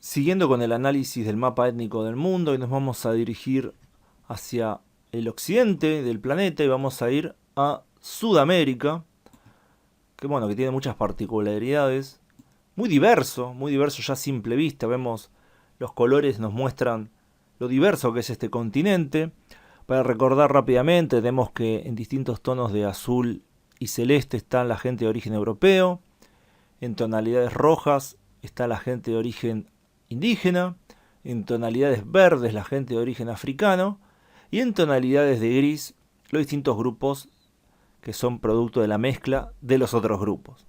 Siguiendo con el análisis del mapa étnico del mundo, y nos vamos a dirigir hacia el occidente del planeta y vamos a ir a Sudamérica, que bueno, que tiene muchas particularidades, muy diverso ya a simple vista. Vemos los colores, nos muestran lo diverso que es este continente. Para recordar rápidamente, tenemos que en distintos tonos de azul y celeste está la gente de origen europeo, en tonalidades rojas está la gente de origen indígena, en tonalidades verdes la gente de origen africano y en tonalidades de gris los distintos grupos que son producto de la mezcla de los otros grupos.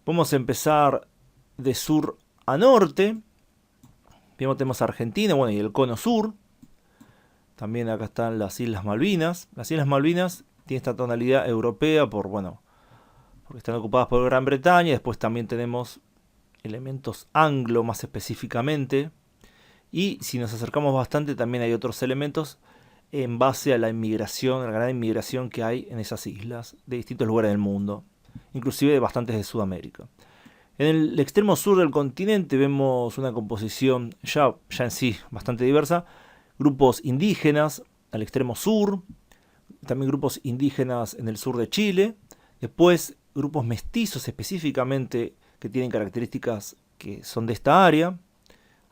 Vamos a empezar de sur a norte. Primero tenemos Argentina, bueno, y el cono sur. También acá están las Islas Malvinas. Las Islas Malvinas tienen esta tonalidad europea porque están ocupadas por Gran Bretaña. Después también tenemos elementos anglo más específicamente. Y si nos acercamos bastante también hay otros elementos en base a la inmigración, a la gran inmigración que hay en esas islas de distintos lugares del mundo, inclusive de bastantes de Sudamérica. En el extremo sur del continente vemos una composición ya en sí bastante diversa, grupos indígenas al extremo sur, también grupos indígenas en el sur de Chile, después grupos mestizos específicamente que tienen características que son de esta área,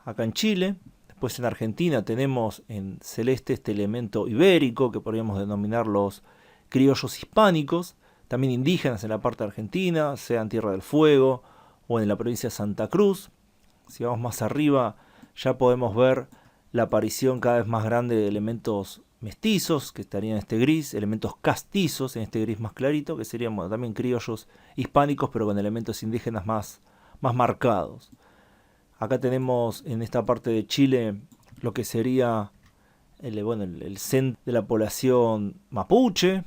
acá en Chile. Después en Argentina tenemos en celeste este elemento ibérico que podríamos denominar los criollos hispánicos, también indígenas en la parte argentina, sea en Tierra del Fuego o en la provincia de Santa Cruz. Si vamos más arriba ya podemos ver la aparición cada vez más grande de elementos mestizos, que estarían en este gris, elementos castizos en este gris más clarito, que serían bueno, también criollos hispánicos, pero con elementos indígenas más marcados. Acá tenemos en esta parte de Chile lo que sería el centro de la población mapuche,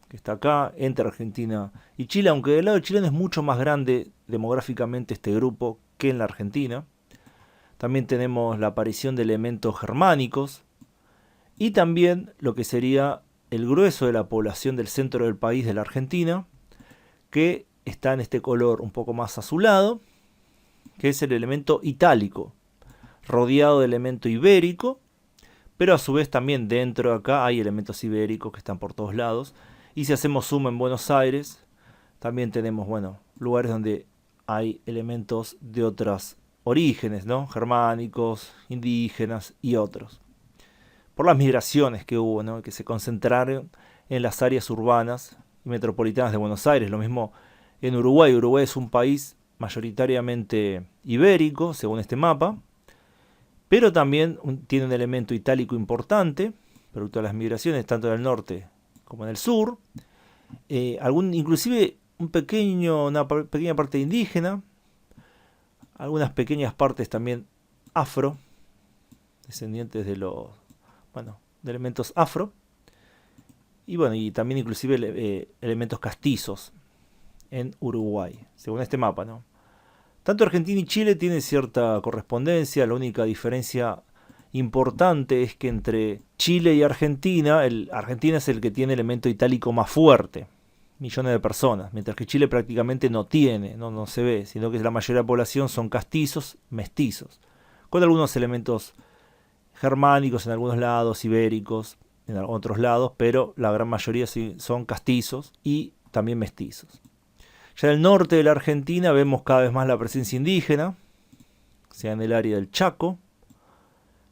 que está acá, entre Argentina y Chile, aunque del lado chileno es mucho más grande demográficamente este grupo que en la Argentina. También tenemos la aparición de elementos germánicos y también lo que sería el grueso de la población del centro del país de la Argentina, que está en este color un poco más azulado, que es el elemento itálico, rodeado de elemento ibérico, pero a su vez también dentro de acá hay elementos ibéricos que están por todos lados. Y si hacemos zoom en Buenos Aires, también tenemos, bueno, lugares donde hay elementos de otros orígenes, ¿no? Germánicos, indígenas y otros. Por las migraciones que hubo, ¿no? Que se concentraron en las áreas urbanas y metropolitanas de Buenos Aires. Lo mismo en Uruguay. Uruguay es un país mayoritariamente ibérico, según este mapa, pero también tiene un elemento itálico importante, producto de las migraciones, tanto en el norte como en el sur. Inclusive una pequeña parte indígena, algunas pequeñas partes también afro, descendientes de de elementos afro, y también inclusive elementos castizos en Uruguay, según este mapa, ¿no? Tanto Argentina y Chile tienen cierta correspondencia. La única diferencia importante es que entre Chile y Argentina, Argentina es el que tiene elemento itálico más fuerte, millones de personas, mientras que Chile prácticamente no tiene, no se ve, sino que la mayoría de la población son castizos, mestizos, con algunos elementos germánicos en algunos lados, ibéricos en otros lados, pero la gran mayoría sí son castizos y también mestizos. Ya en el norte de la Argentina vemos cada vez más la presencia indígena, sea en el área del Chaco,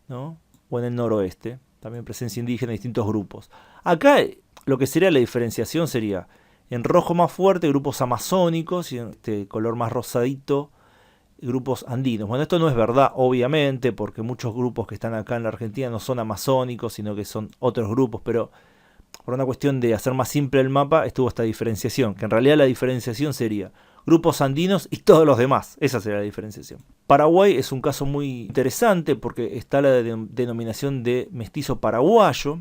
¿no? O en el noroeste, también presencia indígena de distintos grupos. Acá lo que sería la diferenciación sería en rojo más fuerte grupos amazónicos y en este color más rosadito grupos andinos. Bueno, esto no es verdad, obviamente, porque muchos grupos que están acá en la Argentina no son amazónicos, sino que son otros grupos, pero por una cuestión de hacer más simple el mapa, estuvo esta diferenciación, que en realidad la diferenciación sería grupos andinos y todos los demás. Esa sería la diferenciación. Paraguay es un caso muy interesante porque está la denominación de mestizo paraguayo,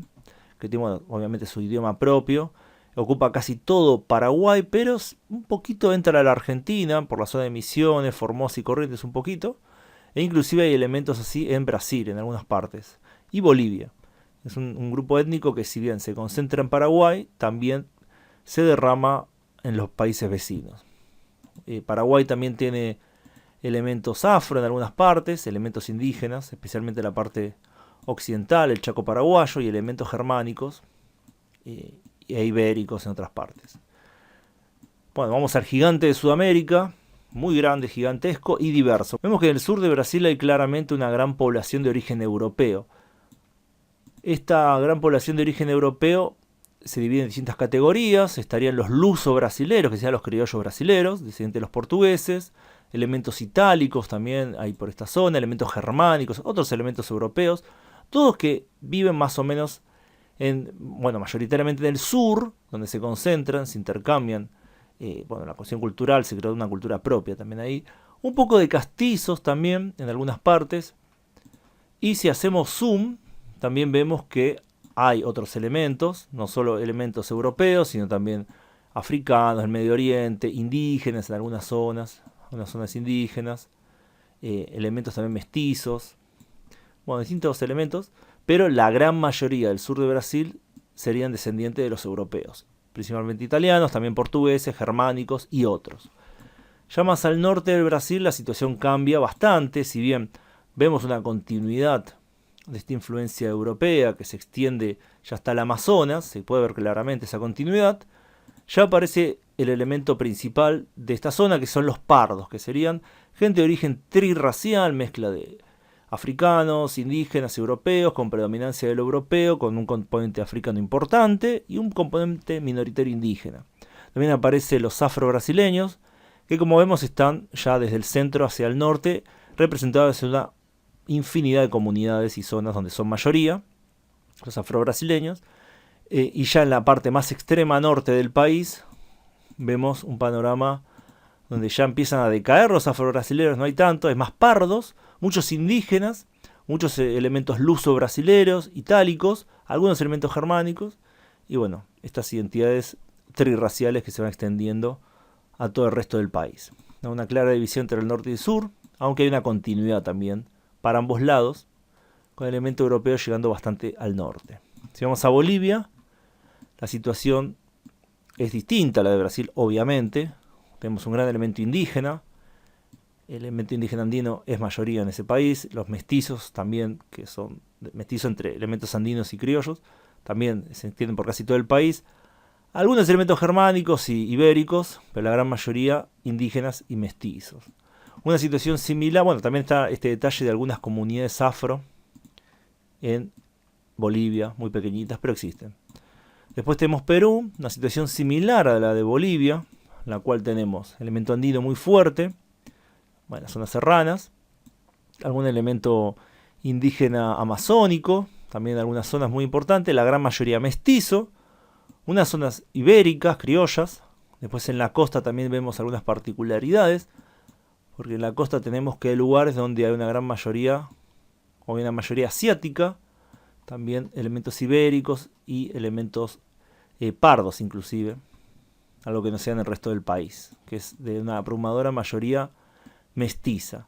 que tiene, bueno, obviamente su idioma propio, ocupa casi todo Paraguay, pero un poquito entra a la Argentina, por la zona de Misiones, Formosa y Corrientes un poquito, e inclusive hay elementos así en Brasil, en algunas partes, y Bolivia. Es un grupo étnico que si bien se concentra en Paraguay, también se derrama en los países vecinos. Paraguay también tiene elementos afro en algunas partes, elementos indígenas, especialmente en la parte occidental, el Chaco paraguayo, y elementos germánicos e ibéricos en otras partes. Bueno, vamos al gigante de Sudamérica, muy grande, gigantesco y diverso. Vemos que en el sur de Brasil hay claramente una gran población de origen europeo. Esta gran población de origen europeo se divide en distintas categorías. Estarían los luso-brasileros, que serían los criollos brasileros, descendientes de los portugueses, elementos itálicos también hay por esta zona, elementos germánicos, otros elementos europeos, todos que viven más o menos mayoritariamente en el sur, donde se concentran, se intercambian. La cuestión cultural, se creó una cultura propia también ahí. Un poco de castizos también en algunas partes. Y si hacemos zoom, también vemos que hay otros elementos, no solo elementos europeos, sino también africanos, del Medio Oriente, indígenas en algunas zonas indígenas, elementos también mestizos, distintos elementos, pero la gran mayoría del sur de Brasil serían descendientes de los europeos, principalmente italianos, también portugueses, germánicos y otros. Ya más al norte del Brasil la situación cambia bastante, si bien vemos una continuidad de esta influencia europea que se extiende ya hasta el Amazonas, se puede ver claramente esa continuidad, ya aparece el elemento principal de esta zona, que son los pardos, que serían gente de origen trirracial, mezcla de africanos, indígenas, europeos, con predominancia del europeo, con un componente africano importante y un componente minoritario indígena. También aparecen los afro-brasileños, que como vemos están ya desde el centro hacia el norte, representados en una infinidad de comunidades y zonas donde son mayoría, los afro-brasileños, y ya en la parte más extrema norte del país vemos un panorama donde ya empiezan a decaer los afro-brasileños, no hay tanto, hay más pardos, muchos indígenas, muchos elementos luso-brasileros, itálicos, algunos elementos germánicos, y estas identidades trirraciales que se van extendiendo a todo el resto del país. Una clara división entre el norte y el sur, aunque hay una continuidad también para ambos lados, con el elemento europeo llegando bastante al norte. Si vamos a Bolivia, la situación es distinta a la de Brasil, obviamente. Tenemos un gran elemento indígena. El elemento indígena andino es mayoría en ese país. Los mestizos también, que son mestizos entre elementos andinos y criollos, también se extienden por casi todo el país. Algunos elementos germánicos y ibéricos, pero la gran mayoría indígenas y mestizos. Una situación similar, también está este detalle de algunas comunidades afro en Bolivia, muy pequeñitas, pero existen. Después tenemos Perú, una situación similar a la de Bolivia, en la cual tenemos elemento andino muy fuerte, zonas serranas, algún elemento indígena amazónico, también algunas zonas muy importantes, la gran mayoría mestizo, unas zonas ibéricas, criollas. Después en la costa también vemos algunas particularidades, porque en la costa tenemos que hay lugares donde hay una gran mayoría, o una mayoría asiática, también elementos ibéricos y elementos pardos inclusive, algo que no sea en el resto del país, que es de una abrumadora mayoría mestiza.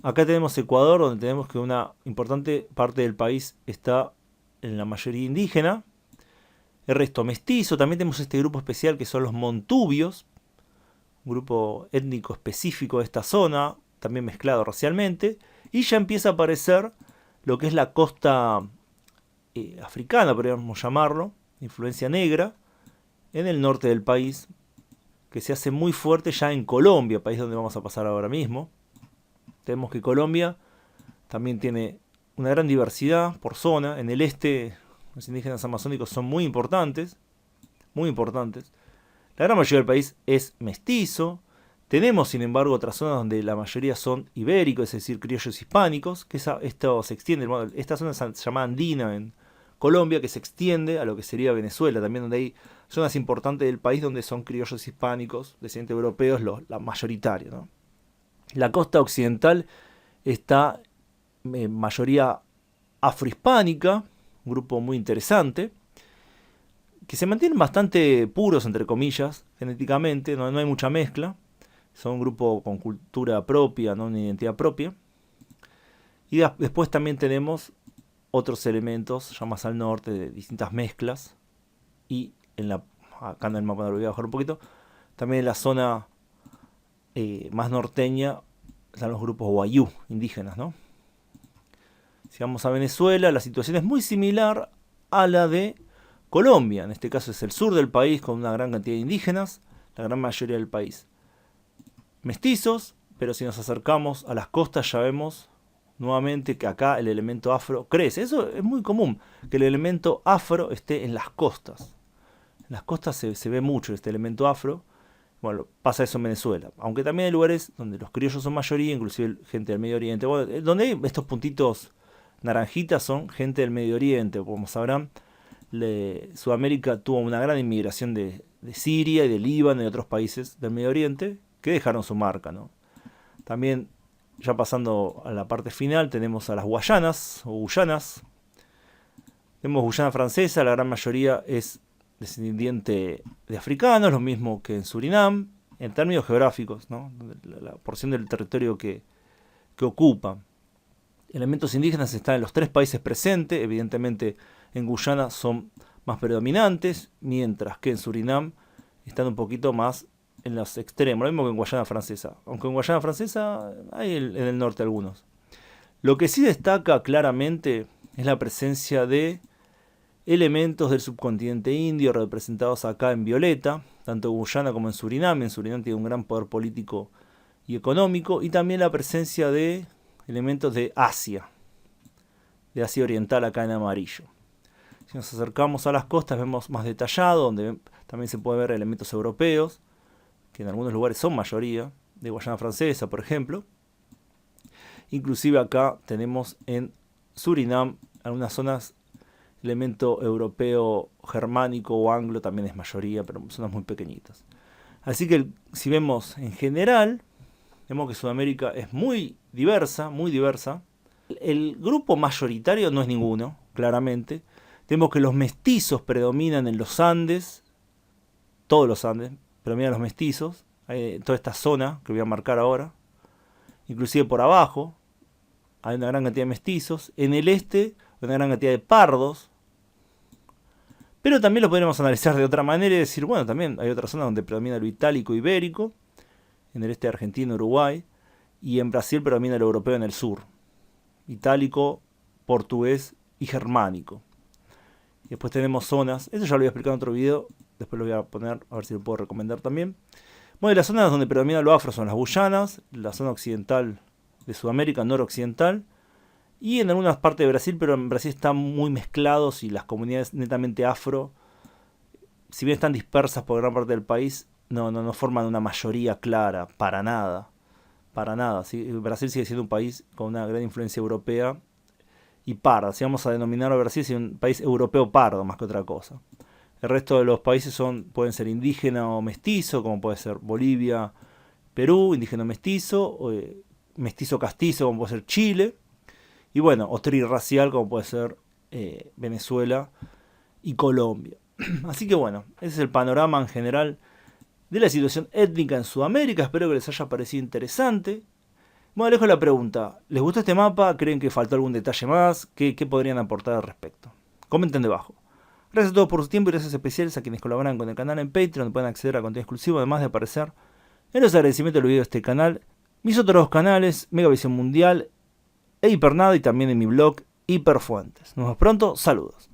Acá tenemos Ecuador, donde tenemos que una importante parte del país está en la mayoría indígena, el resto mestizo. También tenemos este grupo especial que son los montubios, un grupo étnico específico de esta zona, también mezclado racialmente, y ya empieza a aparecer lo que es la costa africana, podríamos llamarlo, influencia negra, en el norte del país, que se hace muy fuerte ya en Colombia, país donde vamos a pasar ahora mismo. Tenemos que Colombia también tiene una gran diversidad por zona. En el este, los indígenas amazónicos son muy importantes, muy importantes. La gran mayoría del país es mestizo. Tenemos, sin embargo, otras zonas donde la mayoría son ibéricos, es decir, criollos hispánicos, que esto se extiende. Esta zona se llama andina en Colombia, que se extiende a lo que sería Venezuela, también donde hay zonas importantes del país donde son criollos hispánicos, descendientes europeos, la mayoritaria, ¿no? La costa occidental está en mayoría afrohispánica, un grupo muy interesante, que se mantienen bastante puros, entre comillas, genéticamente, no hay mucha mezcla. Son un grupo con cultura propia, ¿no? Una identidad propia. Y después también tenemos otros elementos, ya más al norte, de distintas mezclas. Y acá en el mapa lo voy a bajar un poquito, también en la zona más norteña están los grupos wayú, indígenas, ¿no? Si vamos a Venezuela, la situación es muy similar a la de Colombia. En este caso es el sur del país con una gran cantidad de indígenas, la gran mayoría del país mestizos, pero si nos acercamos a las costas ya vemos nuevamente que acá el elemento afro crece. Eso es muy común, que el elemento afro esté en las costas. En las costas se ve mucho este elemento afro. Bueno, pasa eso en Venezuela. Aunque también hay lugares donde los criollos son mayoría, inclusive gente del Medio Oriente. Bueno, donde hay estos puntitos naranjitas son gente del Medio Oriente. Como sabrán, Sudamérica tuvo una gran inmigración de Siria y de Líbano y otros países del Medio Oriente que dejaron su marca, ¿no? También, ya pasando a la parte final, tenemos a las Guayanas o Guyanas. Tenemos Guyana Francesa, la gran mayoría es descendiente de africanos, lo mismo que en Surinam, en términos geográficos, ¿no? La porción del territorio que ocupa. Elementos indígenas están en los tres países presentes, evidentemente en Guyana son más predominantes, mientras que en Surinam están un poquito más en los extremos, lo mismo que en Guayana Francesa, aunque en Guayana Francesa hay en el norte algunos. Lo que sí destaca claramente es la presencia de elementos del subcontinente indio representados acá en violeta, tanto en Guyana como en Surinam. En Surinam tiene un gran poder político y económico, y también la presencia de elementos de Asia Oriental acá en amarillo. Si nos acercamos a las costas vemos más detallado, donde también se puede ver elementos europeos, que en algunos lugares son mayoría, de Guayana Francesa, por ejemplo. Inclusive acá tenemos en Surinam algunas zonas, elemento europeo, germánico o anglo también es mayoría, pero zonas muy pequeñitas. Así que si vemos en general, vemos que Sudamérica es muy diversa, muy diversa. El grupo mayoritario no es ninguno, claramente. Vemos que los mestizos predominan en los Andes, todos los Andes, predominan los mestizos, toda esta zona que voy a marcar ahora, inclusive por abajo, hay una gran cantidad de mestizos, en el este una gran cantidad de pardos, pero también lo podríamos analizar de otra manera y decir, bueno, también hay otras zonas donde predomina lo itálico ibérico, en el este de Argentina, Uruguay, y en Brasil predomina lo europeo en el sur, itálico, portugués y germánico. Y después tenemos zonas, eso ya lo voy a explicar en otro video, después lo voy a poner, a ver si lo puedo recomendar también. Bueno, las zonas donde predomina lo afro son las Guyanas, la zona occidental de Sudamérica, noroccidental, y en algunas partes de Brasil, pero en Brasil están muy mezclados y las comunidades netamente afro, si bien están dispersas por gran parte del país, no forman una mayoría clara, para nada. Para nada. ¿Sí? Brasil sigue siendo un país con una gran influencia europea y parda. Si vamos a denominar a Brasil, es un país europeo pardo más que otra cosa. El resto de los países pueden ser indígena o mestizo, como puede ser Bolivia, Perú, indígena o mestizo, mestizo castizo, como puede ser Chile, y bueno, o trirracial, como puede ser Venezuela y Colombia. Así que bueno, ese es el panorama en general de la situación étnica en Sudamérica. Espero que les haya parecido interesante. Bueno, les dejo la pregunta. ¿Les gustó este mapa? ¿Creen que faltó algún detalle más? ¿Qué podrían aportar al respecto? Comenten debajo. Gracias a todos por su tiempo y gracias especiales a quienes colaboran con el canal en Patreon, donde pueden acceder a contenido exclusivo, además de aparecer en los agradecimientos de los videos de este canal, mis otros dos canales, Megavisión Mundial e Hipernada, y también en mi blog Hiperfuentes. Nos vemos pronto, saludos.